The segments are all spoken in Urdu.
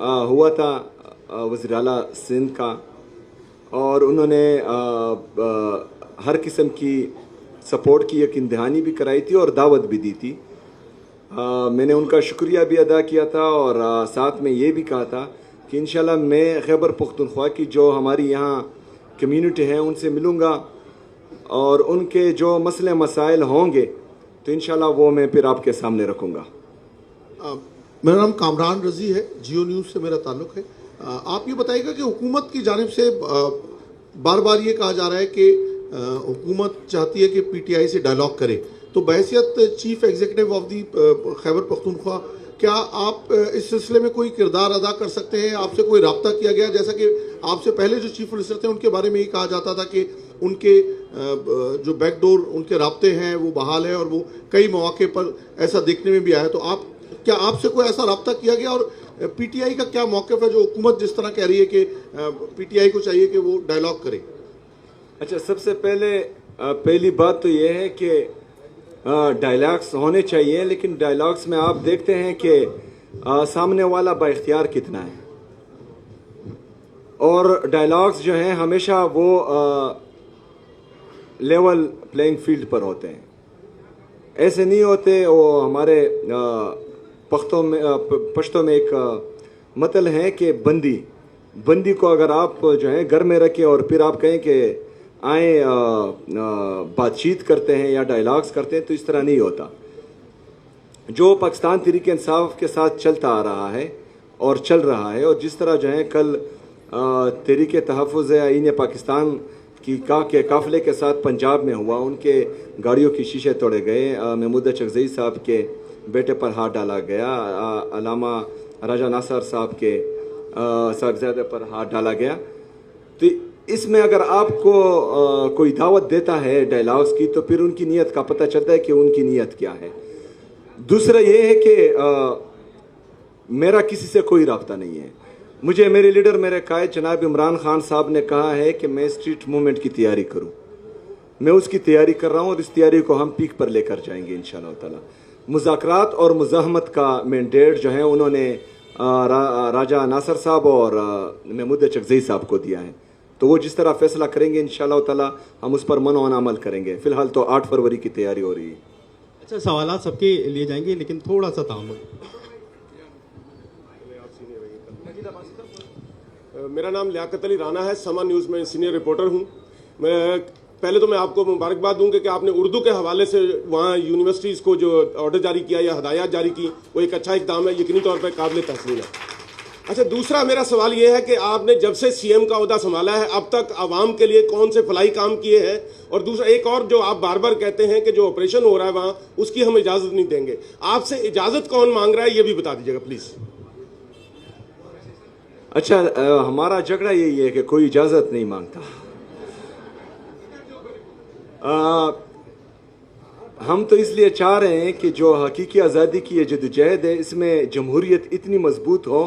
ہوا تھا وزیر اعلیٰ سندھ کا, اور انہوں نے ہر قسم کی سپورٹ کی یقین دہانی بھی کرائی تھی اور دعوت بھی دی تھی. میں نے ان کا شکریہ بھی ادا کیا تھا, اور ساتھ میں یہ بھی کہا تھا کہ انشاءاللہ میں خیبر پختونخوا کی جو ہماری یہاں کمیونٹی ہے ان سے ملوں گا, اور ان کے جو مسئلے مسائل ہوں گے تو انشاءاللہ وہ میں پھر آپ کے سامنے رکھوں گا. میرا نام کامران رضی ہے, جیو نیوز سے میرا تعلق ہے. آپ یہ بتائیے گا کہ حکومت کی جانب سے بار بار یہ کہا جا رہا ہے کہ حکومت چاہتی ہے کہ پی ٹی آئی سے ڈائلاگ کرے, تو بحیثیت chief executive of the Khyber Pakhtunkhwa کیا آپ اس سلسلے میں کوئی کردار ادا کر سکتے ہیں؟ آپ سے کوئی رابطہ کیا گیا؟ جیسا کہ آپ سے پہلے جو چیف منسٹر تھے ان کے بارے میں یہ کہا جاتا تھا کہ ان کے جو بیک ڈور ان کے رابطے ہیں وہ بحال ہیں, اور وہ کئی مواقع پر ایسا دیکھنے میں بھی آیا. تو کیا آپ سے کوئی ایسا رابطہ کیا گیا, اور پی ٹی آئی کا کیا موقف ہے جو حکومت جس طرح کہہ رہی ہے کہ پی ٹی آئی کو چاہیے کہ وہ ڈائلاگ کرے؟ اچھا, سب سے پہلی بات تو یہ ہے کہ ڈائلاگس ہونے چاہیے, لیکن ڈائلاگس میں آپ دیکھتے ہیں کہ سامنے والا با اختیار کتنا ہے, اور ڈائلاگس جو ہیں ہمیشہ وہ لیول پلینگ فیلڈ پر ہوتے ہیں, ایسے نہیں ہوتے. وہ ہمارے پشتوں میں ایک متل ہے کہ بندی کو اگر آپ جو ہے گھر میں رکھیں اور پھر آپ کہیں کہ آئیں بات چیت کرتے ہیں یا ڈائلاگس کرتے ہیں, تو اس طرح نہیں ہوتا. جو پاکستان تحریک انصاف کے ساتھ چلتا آ رہا ہے اور چل رہا ہے, اور جس طرح جو ہے کل تحریک تحفظ آئین پاکستان کی کے قافلے کے ساتھ پنجاب میں ہوا, ان کے گاڑیوں کی شیشے توڑے گئے, محمود چکزئی صاحب کے بیٹے پر ہاتھ ڈالا گیا, علامہ راجہ ناصر صاحب کے صاحبزادے پر ہاتھ ڈالا گیا. تو اس میں اگر آپ کو کوئی دعوت دیتا ہے ڈائلاگس کی, تو پھر ان کی نیت کا پتہ چلتا ہے کہ ان کی نیت کیا ہے. دوسرا یہ ہے کہ میرا کسی سے کوئی رابطہ نہیں ہے. مجھے میرے لیڈر, میرے قائد جناب عمران خان صاحب نے کہا ہے کہ میں اسٹریٹ موومنٹ کی تیاری کروں. میں اس کی تیاری کر رہا ہوں, اور اس تیاری کو ہم پیک پر لے کر جائیں گے انشاءاللہ تعالی. مذاکرات اور مزاحمت کا مینڈیٹ جو ہے انہوں نے راجہ ناصر صاحب اور محمود چکزئی صاحب کو دیا ہے, تو وہ جس طرح فیصلہ کریں گے انشاءاللہ تعالی ہم اس پر منع عمل کریں گے. فی الحال تو 8 فروری کی تیاری ہو رہی ہے. اچھا, سوالات سب کے لیے جائیں گے لیکن تھوڑا سا تعامل. میرا نام لیاقت علی رانا ہے, سما نیوز میں سینئر رپورٹر ہوں. میں پہلے تو میں آپ کو مبارکباد دوں کہ آپ نے اردو کے حوالے سے وہاں یونیورسٹیز کو جو آرڈر جاری کیا یا ہدایات جاری کی, وہ ایک اچھا اقدام ہے, یقینی طور پہ قابل تحسین ہے. اچھا, دوسرا میرا سوال یہ ہے کہ آپ نے جب سے سی ایم کا عہدہ سنبھالا ہے اب تک عوام کے لیے کون سے فلاحی کام کیے ہیں؟ اور دوسرا ایک اور جو آپ بار بار کہتے ہیں کہ جو آپریشن ہو رہا ہے وہاں اس کی ہم اجازت نہیں دیں گے, آپ سے اجازت کون مانگ رہا ہے یہ بھی بتا دیجیے گا پلیز. اچھا, ہمارا جھگڑا یہی ہے کہ کوئی اجازت نہیں مانگتا. ہم تو اس لیے چاہ رہے ہیں کہ جو حقیقی آزادی کی یہ جدوجہد ہے اس میں جمہوریت اتنی مضبوط ہو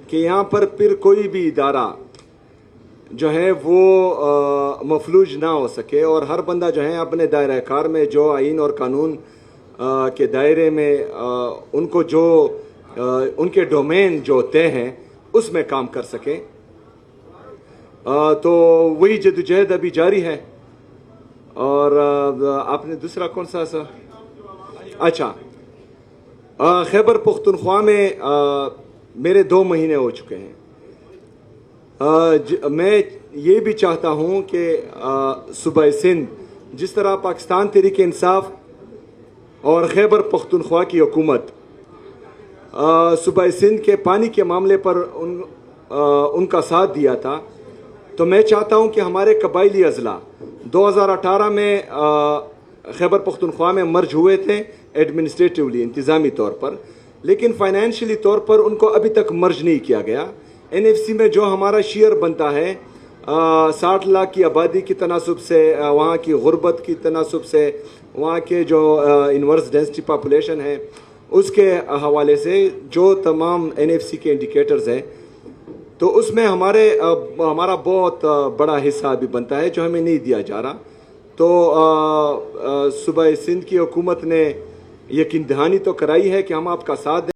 کہ یہاں پر پھر کوئی بھی ادارہ جو ہے وہ مفلوج نہ ہو سکے, اور ہر بندہ جو ہے اپنے دائرہ کار میں جو آئین اور قانون کے دائرے میں ان کو جو ان کے ڈومین جو طے ہیں اس میں کام کر سکے. تو وہی جدوجہد ابھی جاری ہے. اور آپ نے دوسرا کون سا اچھا, خیبر پختونخوا میں میرے 2 مہینے ہو چکے ہیں. میں یہ بھی چاہتا ہوں کہ صوبہ سندھ جس طرح پاکستان تحریک انصاف اور خیبر پختونخوا کی حکومت صوبہ سندھ کے پانی کے معاملے پر ان کا ساتھ دیا تھا, تو میں چاہتا ہوں کہ ہمارے قبائلی اضلاع 2018 میں خیبر پختونخوا میں مرج ہوئے تھے ایڈمنسٹریٹیولی, انتظامی طور پر, لیکن فائنینشلی طور پر ان کو ابھی تک مرج نہیں کیا گیا. این ایف سی میں جو ہمارا شیئر بنتا ہے 60 لاکھ کی آبادی کی تناسب سے, وہاں کی غربت کی تناسب سے, وہاں کے جو انورس ڈینسٹی پاپولیشن ہے اس کے حوالے سے جو تمام این ایف سی کے انڈیکیٹرز ہیں, تو اس میں ہمارا بہت بڑا حصہ بھی بنتا ہے جو ہمیں نہیں دیا جا رہا. تو صوبہ سندھ کی حکومت نے یقین دہانی تو کرائی ہے کہ ہم آپ کا ساتھ دیں.